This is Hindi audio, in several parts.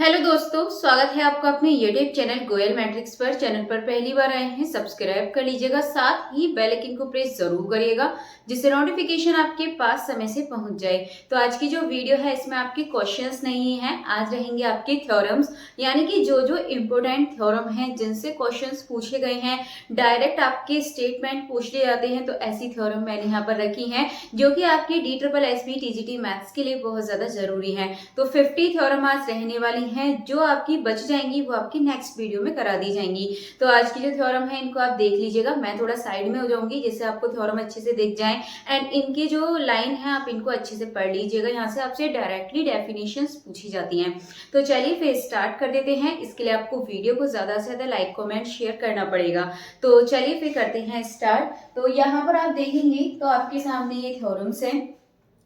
हेलो दोस्तों, स्वागत है आपका अपने यूट्यूब चैनल गोयल मैट्रिक्स पर। चैनल पर पहली बार आए हैं, सब्सक्राइब कर लीजिएगा, साथ ही बेल आइकन को प्रेस जरूर करिएगा जिससे नोटिफिकेशन आपके पास समय से पहुंच जाए। तो आज की जो वीडियो है इसमें आपके क्वेश्चंस नहीं हैं, आज रहेंगे आपके थ्योरम्स, यानी कि जो जो इम्पोर्टेंट थ्योरम हैं जिनसे क्वेश्चंस पूछे गए हैं, डायरेक्ट आपके स्टेटमेंट पूछ लिए जाते हैं, तो ऐसी थ्योरम मैंने यहाँ पर रखी है जो कि आपके DSSB TGT मैथ्स के लिए बहुत ज्यादा जरूरी है। तो 50 थ्योरम आज रहने वाली हैं, जो आपकी बच जाएंगी वो आपकी नेक्स्ट वीडियो में करा दी जाएंगी। तो आज की जो थ्योरम है इनको आप देख लीजिएगा, मैं थोड़ा साइड में हो जाऊंगी जिससे आपको थ्योरम अच्छे से दिख जाए। एंड इनके जो लाइन है आप इनको अच्छे से पढ़ लीजिएगा, यहाँ से आपसे डायरेक्टली डेफिनेशंस पूछी जाती हैं। तो चलिए फिर स्टार्ट कर देते हैं। इसके लिए आपको वीडियो को ज्यादा से ज्यादा लाइक कमेंट शेयर करना पड़ेगा। तो चलिए फिर करते हैं स्टार्ट। तो यहाँ पर आप देखेंगे तो आपके सामने ये थ्योरम्स है।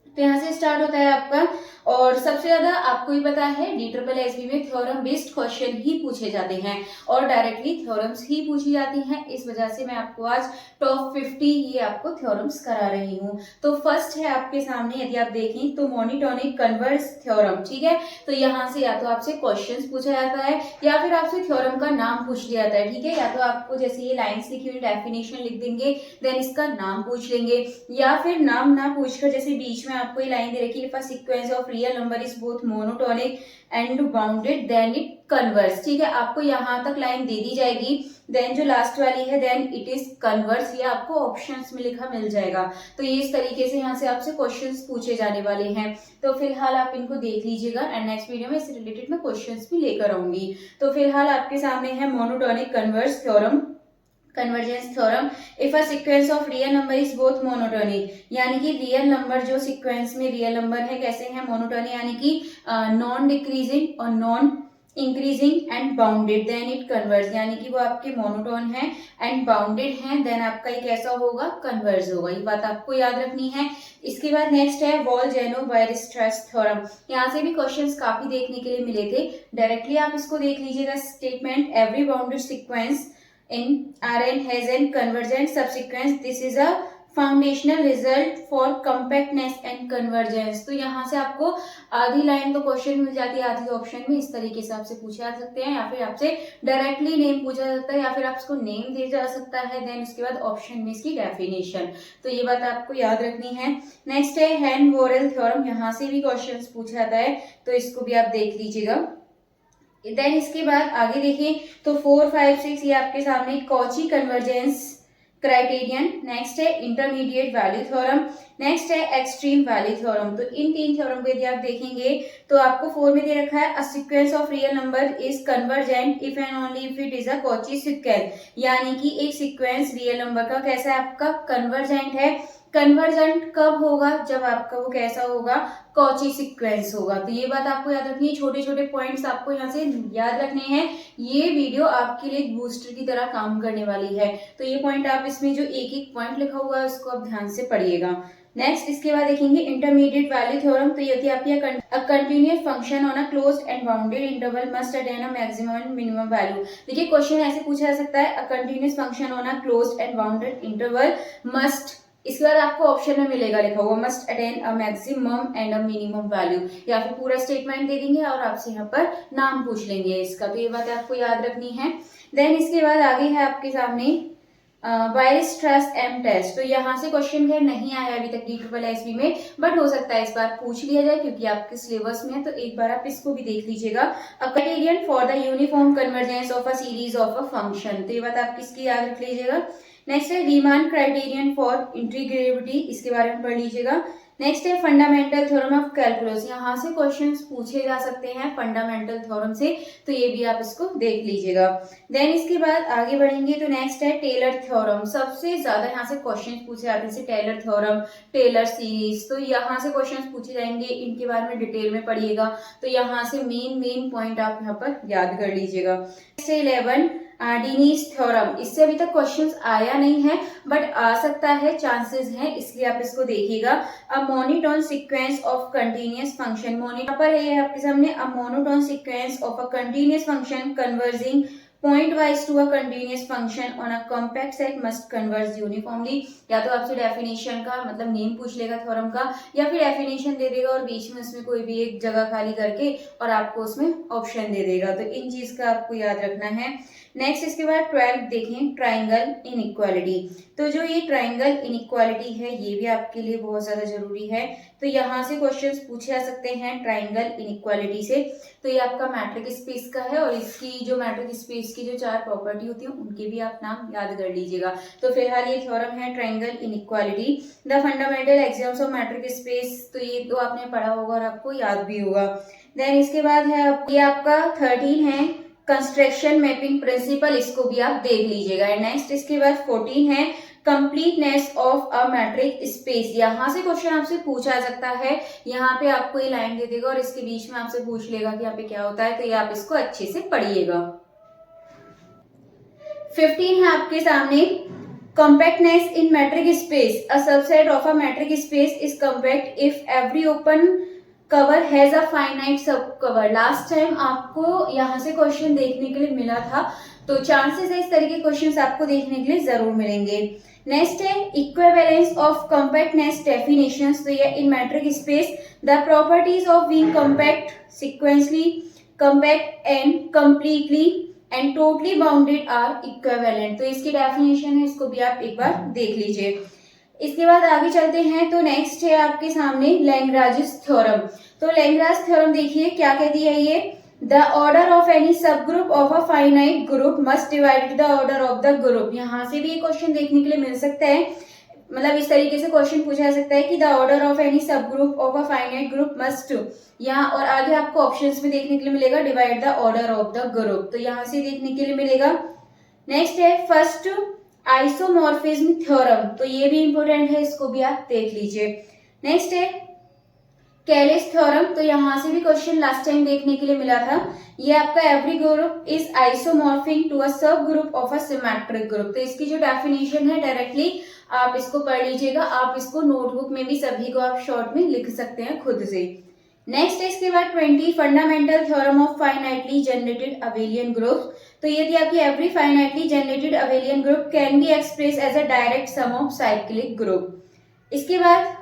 तो यहाँ से स्टार्ट होता है आपका, और सबसे ज्यादा आपको ही पता है DSSB में थ्योरम बेस्ड क्वेश्चन ही पूछे जाते हैं और डायरेक्टली थ्योरम्स ही पूछी जाती हैं। इस वजह से मैं आपको आज टॉप 50 ये आपको थ्योरम्स करा रही हूँ। तो फर्स्ट है आपके सामने, यदि आप देखें तो मोनोटोनिक कन्वर्स थ्योरम, ठीक है। तो यहाँ से या तो आपसे क्वेश्चन पूछा जाता है या फिर आपसे थ्योरम का नाम पूछ लिया जाता है, ठीक है। या तो आपको जैसे ये लाइन्स लिखी हुई डेफिनेशन लिख देंगे, देन इसका नाम पूछ लेंगे, या फिर नाम ना पूछकर जैसे बीच में आपको ये लाइन दे रखी है, if a sequence of real number is both monotonic and bounded then it converges, ठीक है। आपको यहाँ तक लाइन दे दी जाएगी, देन जो लास्ट वाली है देन इट इज कन्वर्स, ये आपको ऑप्शंस में लिखा मिल जाएगा। तो ये इस तरीके से यहाँ से आपसे क्वेश्चंस पूछे जाने वाले हैं। तो फिलहाल आप इनको देख लीजिएगा एंड नेक्स्ट वीडियो में इससे रिलेटेड मैं क्वेश्चंस भी लेकर आऊंगी। तो फिलहाल आपके सामने है monotonic converse theorem, convergence theorem. If a sequence of real number is both monotonic, यानी कि रियल नंबर जो सीक्वेंस में रियल नंबर है कैसे है, मोनोटोनिक, यानी कि नॉन डिक्रीजिंग और non increasing and bounded, then it converges, यानी कि वो आपके मोनोटोन है एंड बाउंडेड है, देन आपका ये कैसा होगा, कन्वर्स होगा। ये बात आपको याद रखनी है। इसके बाद नेक्स्ट है वॉल-जेनो-वेयरस्ट्रैस थ्योरम। यहाँ से भी क्वेश्चंस काफी देखने के लिए मिले थे, डायरेक्टली आप इसको देख लीजिएगा। Statement, every bounded sequence in Rn has a convergent subsequence. This is a foundational result for compactness and convergence. तो यहाँ से आपको आधी लाइन तो क्वेश्चन मिल जाती है, आधी ऑप्शन में। इस तरीके से आपसे पूछे जा सकते हैं, या फिर आपसे डायरेक्टली नेम पूछा जाता है, या फिर आपको नेम दिया जा सकता है, देन उसके बाद ऑप्शन में इसकी डेफिनेशन। तो ये बात आपको याद रखनी है। नेक्स्ट है हैन-वोरेल थ्योरम, यहाँ से भी क्वेश्चन पूछा जाता है, तो इसको भी आप देख लीजिएगा। देन इसके बाद आगे देखें तो 4, 5, 6 ये आपके सामने कॉची कन्वर्जेंस क्राइटेरियन। नेक्स्ट है इंटरमीडिएट वैल्यू थ्योरम, नेक्स्ट है एक्सट्रीम वैल्यू थ्योरम। तो इन तीन थ्योरम को यदि आप देखेंगे तो आपको 4 में दे रखा है, अ sequence of real number is convergent if and only if it is a Cauchy sequence, यानी कि एक सीक्वेंस रियल नंबर का कैसा है, आपका कन्वर्जेंट है। कन्वर्जेंट कब होगा, जब आपका वो कैसा होगा, कॉची सीक्वेंस होगा। तो ये बात आपको याद रखनी है, छोटे छोटे पॉइंट्स आपको यहाँ से याद रखने हैं। ये वीडियो आपके लिए एक बूस्टर की तरह काम करने वाली है। तो ये पॉइंट आप इसमें जो एक एक पॉइंट लिखा हुआ है उसको आप ध्यान से पढ़िएगा। नेक्स्ट इसके बाद देखेंगे इंटरमीडिएट वैल्यू थ्योरम। तो ये होती है आपकी अ continuous function on a closed end bounded interval must attain a maximum and minimum value. देखिए क्वेश्चन ऐसे पूछा जा सकता है, अ continuous function on a closed end bounded interval must, इसके बाद आपको ऑप्शन में मिलेगा लिखा हुआ must attain a maximum and a minimum value, या फिर पूरा स्टेटमेंट दे देंगे और आपसे यहाँ पर नाम पूछ लेंगे इसका। तो ये बात आपको याद रखनी है। देन इसके बाद आगे है आपके सामने वायरस्ट्रैस एम टेस्ट। तो यहाँ से क्वेश्चन खैर नहीं आया अभी तक DSSB में, बट हो सकता है इस बार पूछ लिया जाए क्योंकि आपके सिलेबस में है। तो एक बार आप इसको भी देख लीजिएगा, a criterion for the uniform convergence of a series of a function. तो ये बात आप किसकी याद रख लीजिएगा। नेक्स्ट है रीमान क्राइटेरियन फॉर इंटीग्रेबिलिटी, इसके बारे में पढ़ लीजिएगा। नेक्स्ट है फंडामेंटल थ्योरम ऑफ कैलकुलस, यहाँ से क्वेश्चंस पूछे जा सकते हैं फंडामेंटल थ्योरम से, तो ये भी आप इसको देख लीजिएगा। देन इसके बाद आगे बढ़ेंगे तो नेक्स्ट है टेलर थ्योरम। सबसे ज्यादा यहाँ से क्वेश्चंस पूछे जाते हैं, टेलर थ्योरम, टेलर सीरीज। तो यहाँ से क्वेश्चंस पूछे जाएंगे, इनके बारे में डिटेल में पढ़िएगा। तो यहाँ से मेन पॉइंट आप यहाँ पर याद कर लीजिएगा। नेक्स्ट 11 डीनीज थ्योरम, इससे अभी तक क्वेश्चंस आया नहीं है बट आ सकता है, चांसेस हैं, इसलिए आप इसको देखिएगा। A monotone sequence of continuous function, mono पर है आपके सामने, a monotone sequence of a continuous function converging pointwise to a continuous function on a compact set must converge uniformly. या तो आपसे डेफिनेशन का मतलब नेम पूछ लेगा थ्योरम का, या फिर डेफिनेशन दे देगा और बीच में उसमें कोई भी एक जगह खाली करके और आपको उसमें ऑप्शन दे देगा। तो इन चीज का आपको याद रखना है। नेक्स्ट इसके बाद 12 देखें, ट्राइंगल इनइक्वालिटी। तो जो ये ट्राइंगल इनइक्वालिटी है ये भी आपके लिए बहुत ज्यादा जरूरी है। तो यहाँ से क्वेश्चंस पूछे जा सकते हैं ट्राइंगल इनइक्वालिटी से। तो ये आपका मैट्रिक स्पेस का है और इसकी जो मैट्रिक स्पेस की जो 4 प्रॉपर्टी होती है उनके भी आप नाम याद कर लीजिएगा। तो फिलहाल ये थ्योरम है triangle inequality, the fundamental axioms of matric space. तो ये तो आपने पढ़ा होगा और आपको याद भी होगा। देन इसके बाद है ये आपका 13 है कंस्ट्रक्शन मैपिंग प्रिंसिपल, इसको भी आप देख लीजिएगा। नेक्स्ट इसके बाद 14 है completeness of a matric space. यहाँ से क्वेश्चन आपसे पूछा जा सकता है, यहाँ पे आपको ये लाइन दे देगा और इसके बीच में आपसे पूछ लेगा कि यहाँ पे क्या होता है, तो ये आप इसको अच्छे से पढ़िएगा। 15 है आपके सामने compactness in metric space, a subset of a metric space is compact if every open cover has a finite sub cover। Last time आपको यहाँ से क्वेश्चन देखने के लिए मिला था, तो चांसेस है इस तरह के क्वेश्चंस आपको देखने के लिए जरूर मिलेंगे। नेक्स्ट है इक्विवेलेंस ऑफ कॉम्पैक्टनेस डेफिनेशंस। तो ये in metric space the properties of being compact, sequentially compact and completely and totally bounded are equivalent. तो इसकी डेफिनेशन है, इसको भी आप एक बार देख लीजिए। इसके बाद आगे चलते हैं। तो नेक्स्ट है आपके सामने लैग्रांज थ्योरम। तो लैग्रांज थ्योरम देखिए क्या कहती है ये, द ऑर्डर ऑफ एनी सब group of a finite group must divide the order of the group. यहाँ से भी ये क्वेश्चन देखने के लिए मिल सकता है, मतलब इस तरीके से क्वेश्चन पूछा जा सकता है कि द ऑर्डर ऑफ एनी सब group of a finite group must, यहाँ और आगे आपको ऑप्शंस में देखने के लिए मिलेगा divide the order of the group. तो यहाँ से देखने के लिए मिलेगा। नेक्स्ट है फर्स्ट आइसोमॉर्फिज्म थ्योरम। तो ये भी इंपॉर्टेंट है, इसको भी आप देख लीजिए। नेक्स्ट है कैलिस थ्योरम। तो यहाँ से भी क्वेश्चन लास्ट टाइम देखने के लिए मिला था। ये आपका every group is isomorphic to a subgroup of a symmetric group. तो इसकी जो डेफिनेशन है डायरेक्टली आप इसको पढ़ लीजिएगा, आप इसको नोटबुक में भी सभी को आप शॉर्ट में लिख सकते हैं खुद से। नेक्स्ट है इसके बाद 20 fundamental theorem of finitely generated abelian group. तो ये थी आपकी every finitely generated abelian group can be express as a direct sum of cyclic group. इसके बाद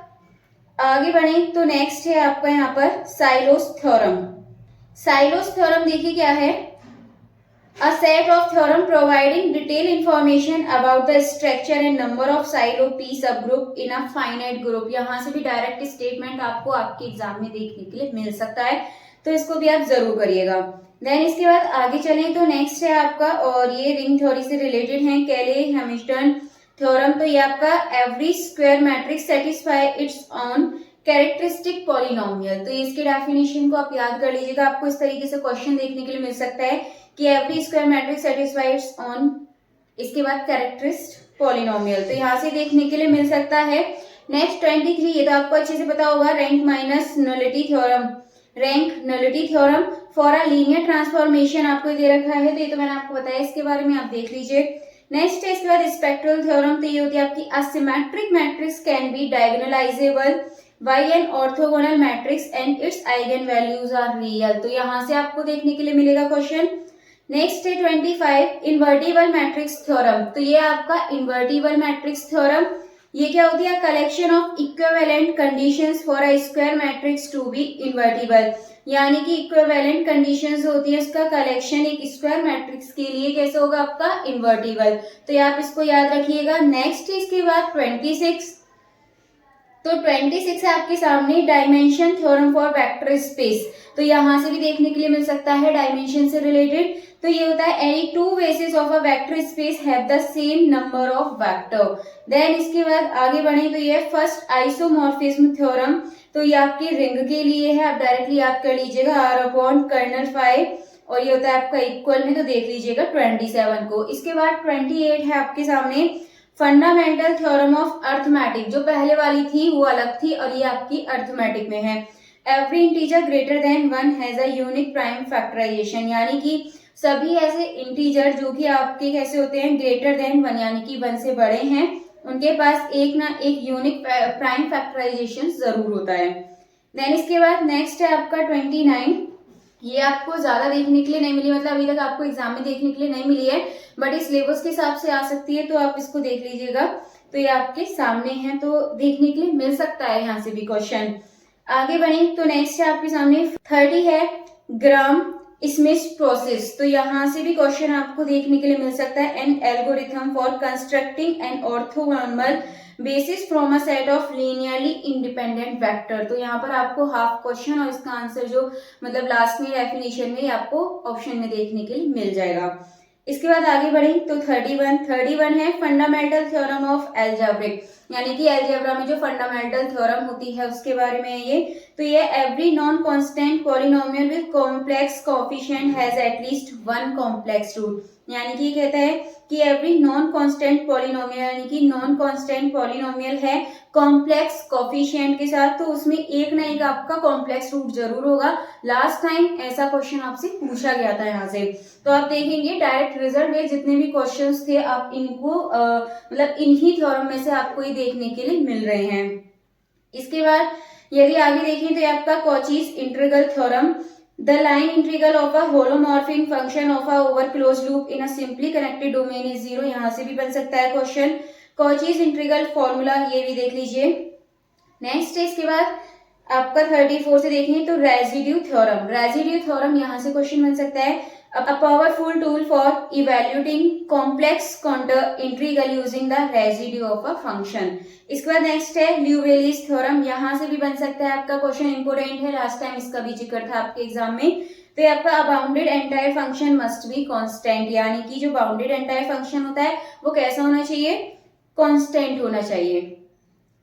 आगे बढ़े तो नेक्स्ट है आपका यहाँ पर साइलोस थ्योरम। साइलोस थ्योरम देखिए क्या है, a set of theorem providing detailed information about the structure and number of silo p subgroup in a finite group। यहाँ से भी डायरेक्ट स्टेटमेंट आपको आपके एग्जाम में देखने के लिए मिल सकता है, तो इसको भी आप जरूर करिएगा। देन इसके बाद आगे चलें तो नेक्स्ट है आपका, और ये रिंग थ्योरी से रिलेटेड है, कैले हैमिल्टन थ्योरम। तो ये आपका every square matrix satisfy it's on characteristic polynomial. तो इसके डेफिनेशन को आप याद कर लीजिएगा, आपको इस तरीके से क्वेश्चन देखने के लिए मिल सकता है कि एवरी स्क्वायर मैट्रिक्स सेटिस्फाइड्स ऑन, इसके बाद कैरेक्टरिस्टिक पॉलिनोमियल। तो यहाँ से देखने के लिए मिल सकता है। नेक्स्ट 23, ये तो आपको अच्छे से पता होगा, rank minus nullity theorem, rank nullity theorem for a linear transformation आपको दे रखा है, तो ये तो मैंने आपको बताया, इसके बारे में आप देख लीजिए। नेक्स्ट है इसके बाद स्पेक्ट्रल थ्योरम। तो ये होती है आपकी asymmetric matrix can be diagonalisable by an orthogonal matrix and its eigen values are real। तो यहाँ से आपको देखने के लिए मिलेगा क्वेश्चन। नेक्स्ट है 25 इन्वर्टिबल मैट्रिक्स थ्योरम। तो ये आपका इन्वर्टिबल मैट्रिक्स थ्योरम, ये क्या होती है, collection of equivalent conditions for a square matrix to be invertible. यानी कि इक्विवेलेंट कंडीशंस होती है उसका कलेक्शन एक स्क्वायर मैट्रिक्स के लिए कैसे होगा आपका, इन्वर्टिबल। तो ये आप इसको याद रखिएगा। नेक्स्ट इसके बाद 26, तो 26 है आपके सामने dimension theorem for vector space. तो यहाँ से भी देखने के लिए मिल सकता है डायमेंशन से रिलेटेड। तो ये होता है any two basis of a vector space have the same number of vector. Then इसके बाद आगे बढ़े तो ये फर्स्ट आइसोमॉर्फिज्म थ्योरम। तो ये आपके रिंग के लिए है, आप डायरेक्टली याद कर लीजिएगा r अपॉन कर्नल फाई, और ये होता है आपका इक्वल में, तो देख लीजिएगा 27 को। इसके बाद 28 है आपके सामने फंडामेंटल थ्योरम ऑफ अर्थमेटिक। जो पहले वाली थी वो अलग थी और ये आपकी अर्थमेटिक में है। Every integer greater than 1 has a unique prime factorisation. यानी कि सभी ऐसे इंटीजर जो कि आपके कैसे होते हैं, ग्रेटर देन 1 यानी कि 1 से बड़े हैं, उनके पास एक ना एक यूनिक प्राइम फैक्टराइजेशन जरूर होता है। देन इसके बाद नेक्स्ट है आपका 29, ये आपको ज्यादा देखने के लिए नहीं मिली, मतलब अभी तक आपको एग्जाम में देखने के लिए नहीं मिली है, बट इस सिलेबस के हिसाब से आ सकती है, तो आप इसको देख लीजिएगा। तो ये आपके सामने है, तो देखने के लिए मिल सकता है यहाँ से भी क्वेश्चन। आगे बढ़े तो नेक्स्ट है आपके सामने 30 है ग्राम स्मिथ प्रोसेस। तो यहाँ से भी क्वेश्चन आपको देखने के लिए मिल सकता है। An algorithm for constructing an orthogonal basis from a set of linearly independent vector. तो यहाँ पर आपको हाफ क्वेश्चन और इसका आंसर जो मतलब लास्ट में डेफिनेशन में आपको ऑप्शन में देखने के लिए मिल जाएगा। इसके बाद आगे बढ़े तो 31 है फंडामेंटल थ्योरम ऑफ एल्जेब्रिक, यानी कि एल्जेब्रा में जो फंडामेंटल थ्योरम होती है उसके बारे में है ये। तो ये every non constant polynomial with complex coefficient has at least one complex root, यानी कि ये कहता है कि एवरी नॉन कांस्टेंट पॉलिनोमियल, यानी कि नॉन कांस्टेंट पॉलिनोमियल है कॉम्प्लेक्स कोएफिशिएंट के साथ, तो उसमें एक ना एक आपका कॉम्प्लेक्स रूट जरूर होगा। लास्ट टाइम ऐसा क्वेश्चन आपसे पूछा गया था यहाँ से। तो आप देखेंगे डायरेक्ट रिजल्ट में जितने भी क्वेश्चंस थे आप इनको मतलब इन्हीं थ्योरम में से आपको ये देखने के लिए मिल रहे हैं। इसके बाद यदि आगे देखें तो ये आपका Cauchy's integral theorem, the line integral of a holomorphic function of a over close loop in a simply connected domain is zero, यहाँ से भी बन सकता है क्वेश्चन। कॉचीज इंटीग्रल फॉर्मूला ये भी देख लीजिए। नेक्स्ट है इसके बाद आपका 34 से देखें तो रेजिड्यू थ्योरम यहाँ से क्वेश्चन बन सकता है। A powerful tool for evaluating complex counter integral using the residue of a function। इसके बाद नेक्स्ट है ल्यूवेलिस थ्योरम, यहाँ से भी बन सकता है आपका क्वेश्चन, इंपोर्टेंट है, लास्ट टाइम इसका भी जिक्र था आपके एग्जाम में। तो ये आपका bounded entire function must be constant, यानी कि जो बाउंडेड एंटायर फंक्शन होता है वो कैसा होना चाहिए, कांस्टेंट होना चाहिए।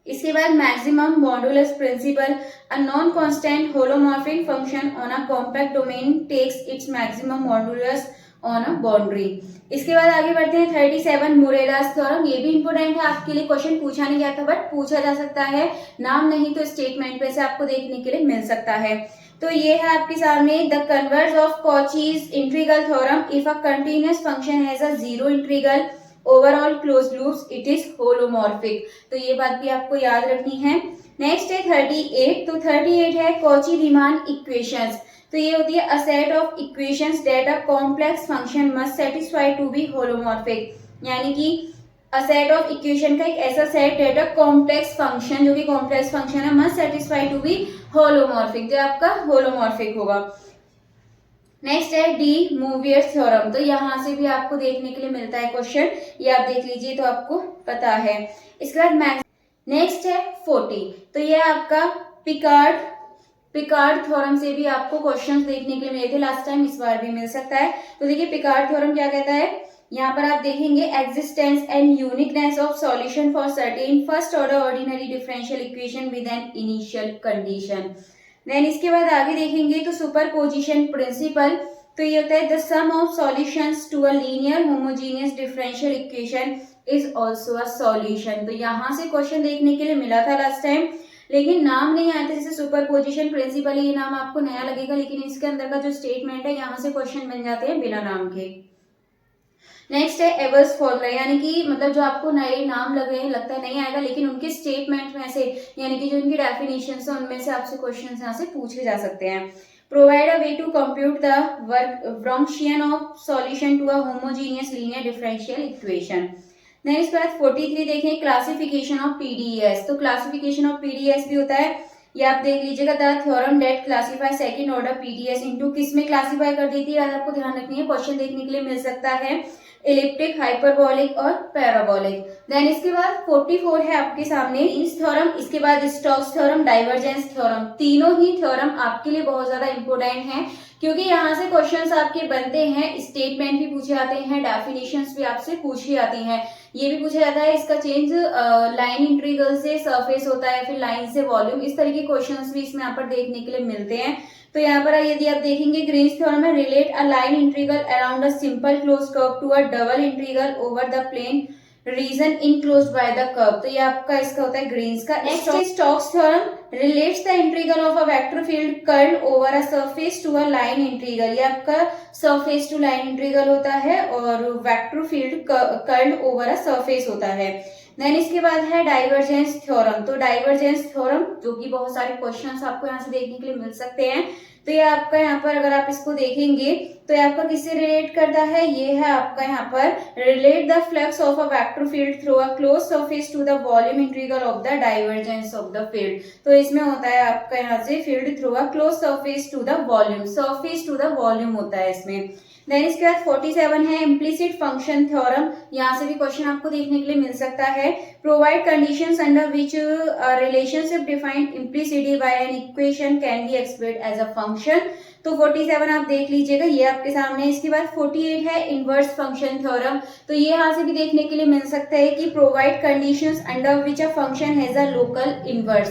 इसके बाद maximum modulus principle, a non constant holomorphic function on a compact domain takes its maximum modulus on a boundary. इसके बाद आगे बढ़ते हैं 37 मोरेलास थ्योरम, ये भी इंपोर्टेंट है, आपके लिए क्वेश्चन पूछा नहीं गया था बट पूछा जा सकता है, नाम नहीं तो स्टेटमेंट में से आपको देखने के लिए मिल सकता है। तो ये है आपके सामने the converse of Cauchy's integral theorem, if a continuous function has a zero integral over all close loops it is holomorphic. तो ये बात भी आपको याद रखनी है। नेक्स्ट है 38, तो 38 है कॉची रीमान इक्वेशंस। तो ये होती है a set of equations that a complex function must satisfy to be holomorphic, यानी कि अ सेट ऑफ इक्वेशन का एक ऐसा सेट दैट अ कॉम्प्लेक्स फंक्शन, जो कि कॉम्प्लेक्स फंक्शन है, must satisfy to be holomorphic, जो आपका होलोमॉर्फिक होगा। नेक्स्ट है डी मूवियर थ्योरम, तो यहाँ से भी आपको देखने के लिए मिलता है क्वेश्चन, ये आप देख लीजिए तो आपको पता है। इसके बाद नेक्स्ट है 40, तो ये आपका पिकार्ड थ्योरम से भी आपको क्वेश्चंस देखने के लिए मिले थे लास्ट टाइम, इस बार भी मिल सकता है। तो देखिए पिकार्ड थ्योरम क्या कहता है, यहाँ पर आप देखेंगे existence and uniqueness of solution for certain first order ordinary differential equation with an initial condition. Then इसके बाद आगे देखेंगे तो सुपरपोजिशन प्रिंसिपल, तो ये होता है the sum of solutions to a linear homogeneous differential equation is also a solution. तो यहाँ से क्वेश्चन देखने के लिए मिला था लास्ट टाइम, लेकिन नाम नहीं आया था, जैसे सुपरपोजिशन प्रिंसिपल, ये नाम आपको नया लगेगा, लेकिन इसके अंदर का जो स्टेटमेंट है यहाँ से क्वेश्चन बन जाते हैं बिना नाम के। नेक्स्ट है एबल्स फॉर्मूला, यानी कि मतलब जो आपको नए नाम लग रहे हैं लगता है नहीं आएगा, लेकिन उनके स्टेटमेंट में से, यानी कि जो उनकी डेफिनेशन है उनमें से आपसे क्वेश्चन यहाँ से पूछे जा सकते हैं। Provide a way to compute the Wronskian of solution to a homogeneous linear differential equation. Then इसके बाद 43 देखें क्लासिफिकेशन ऑफ पीडीएस, तो क्लासिफिकेशन ऑफ पीडीएस भी होता है, ये आप देख लीजिएगा the theorem that classify second order PDEs into, किस में क्लासिफाई कर देती है आपको ध्यान रखनी है, क्वेश्चन देखने के लिए मिल सकता है, इलिप्टिक, हाइपरबोलिक और पैराबोलिक। देन इसके बाद 44 है आपके सामने इस थ्योरम, इसके बाद स्टोक्स थ्योरम, डाइवर्जेंस थ्योरम। तीनों ही थ्योरम आपके लिए बहुत ज्यादा इंपोर्टेंट हैं, क्योंकि यहाँ से क्वेश्चंस आपके बनते हैं, स्टेटमेंट भी पूछे जाते हैं, डेफिनेशंस भी आपसे पूछी जाती हैं। ये भी पूछा जाता है इसका चेंज लाइन इंटीग्रल से सरफेस होता है, फिर लाइन से वॉल्यूम, इस तरह के क्वेश्चंस भी इसमें यहाँ पर देखने के लिए मिलते हैं। तो यहाँ पर यदि आप देखेंगे ग्रीन्स थ्योरम में relate a line integral around a simple close curve to a double integral over the plane region enclosed by the curve, तो ये आपका इसका होता है ग्रीन्स का। नेक्स्ट है Stokes theorem, relates the integral of a vector field curl over a surface to a line integral, ये आपका सरफेस टू लाइन इंटीग्रल होता है और vector field curl over a surface होता है। देन इसके बाद है डाइवर्जेंस थ्योरम, तो डाइवर्जेंस थ्योरम जो कि बहुत सारे क्वेश्चंस आपको यहाँ से देखने के लिए मिल सकते हैं, तो ये आपका यहाँ पर अगर आप इसको देखेंगे तो ये आपका किससे रिलेट करता है, ये है आपका यहाँ पर relate the flux of a vector field through a close surface to the volume integral of the divergence of the field. तो इसमें होता है आपका यहाँ से field through a close surface to the volume, surface to the volume होता है इसमें। देन इसके बाद 47 है इम्प्लिसिट फंक्शन थ्योरम। यहाँ से भी क्वेश्चन आपको देखने के लिए मिल सकता है। Provide conditions under which relationship defined implicitly by an equation can be expressed as a function. तो 47 आप देख लीजिएगा, ये आपके सामने। इसके बाद 48 है इनवर्स फंक्शन थ्योरम। तो ये यहाँ से भी देखने के लिए मिल सकता है कि provide conditions under which a function has a local inverse.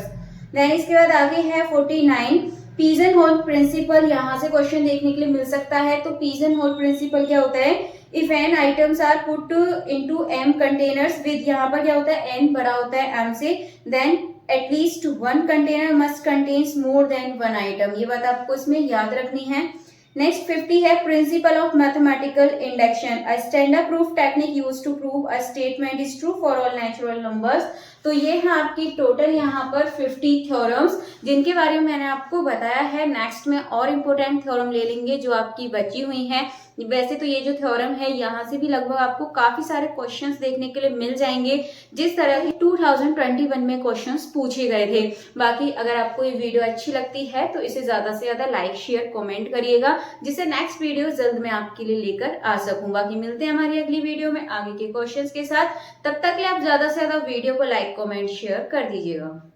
Then इसके बाद आगे है 49 पीजन होल प्रिंसिपल। यहाँ से क्वेश्चन देखने के लिए मिल सकता है। तो पीजन होल प्रिंसिपल क्या होता है, if n items are put into m containers with, यहाँ पर क्या होता है एन बड़ा होता है एम से, then at least one container must contains more than one item. ये बात आपको इसमें याद रखनी है। नेक्स्ट 50 है principle of mathematical induction, a standard proof technique used to prove a statement is true for all natural numbers. तो ये है आपकी टोटल यहाँ पर 50 थ्योरम्स जिनके बारे में मैंने आपको बताया है। नेक्स्ट में और इम्पोर्टेंट थ्योरम ले लेंगे जो आपकी बची हुई हैं। वैसे तो ये जो थ्योरम है यहाँ से भी लगभग आपको काफी सारे क्वेश्चंस देखने के लिए मिल जाएंगे, जिस तरह के 2021 में क्वेश्चंस पूछे गए थे। बाकी अगर आपको ये वीडियो अच्छी लगती है तो इसे ज्यादा से ज्यादा लाइक शेयर कमेंट करिएगा, जिससे नेक्स्ट वीडियो जल्द मैं आपके लिए लेकर आ सकूं। बाकी मिलते हैं हमारी अगली वीडियो में आगे के क्वेश्चंस के साथ। तब तक के लिए आप ज्यादा से ज्यादा वीडियो को लाइक कमेंट शेयर कर दीजिएगा।